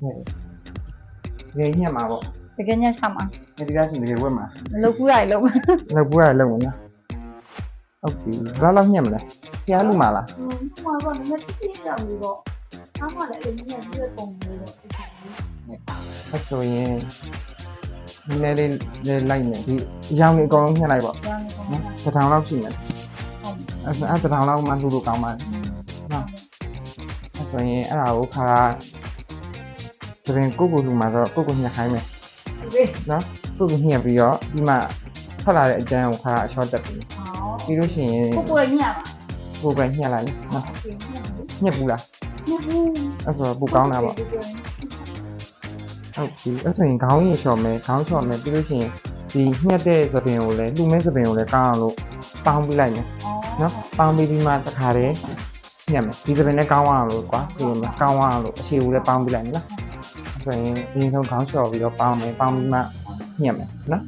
တကယ်ညက်မှာပေါ့ တကယ်ညက်ချမှာ ဒီကဆိုတကယ်ဝက်မှာ မလုပ်ဘူးလိုက်လုံး လောက်ဘူးရလောက်ဝင်နော်ဟုတ်ပြီဘယ်လောက်ညက်မလဲဖျားလူမလား မှာတော့နည်းနည်းတိတိကျကျလို့တော့အားမလည်းအဲ့လိုညက်ပြီးတဲ့ပုံမျိုးတော့ အဲ့ဆိုရင်နည်းနည်းလေးလိုက်နေဒီအရောင်လေးအကုန်လုံးညှက်လိုက်ပေါ့နော်တစ်ထောင်လောက်ရှိမယ်အဲ့တစ်ထောင်လောက်မှလှူလို့ကောင်းပါတယ်နော်အဲ့ဆိုရင်အဲ့ဒါကိုခါတပင်ကိုလှူမှာဆိုတော့ကိုညှက်ခိုင်းမယ်နော်ကိုညှက်ပြီးတော့ဒီမှာထွက်လာတဲ့အကျန်းကိုခါအချောတက်ပြီးပြီးလို့ရှိရင် ကိုညက်ပါ ကိုပဲညှက်လိုက်နော်ညှက်ဘူးလား ညက်ဘူး အဲ့ဆိုပူကောင်းတာပေါ့ဟုတ်ပြီအဲ့ဆိုရင်ခေါင်းရင်လျှော်မယ်ခေါင်းလျှော်မယ်ပြီးလို့ရှိရင်ဒီညှက်တဲ့သပင်ကိုလည်းလှူမဲ့သပင်ကိုလည်းကောင်းအောင်လို့ပေါင်းပြီးလိုက်မယ်နော်ပေါင်းပြီးမှတစ်ခါတည်းညှက်မယ်ဒီသပင်နဲ့ကောင်းအောင်လို့ကွာပြီးရင်ကောင်းအောင်လို့အခြေကိုလည်းပေါင်းပြီးလိုက်မယ်နော်အဲ့ဆိုရင်အရင်ဆုံးခေါင်းလျှော်ပြီးတော့ပေါင်းမယ်ပေါင်းပြီးမှညှက်မယ်နော်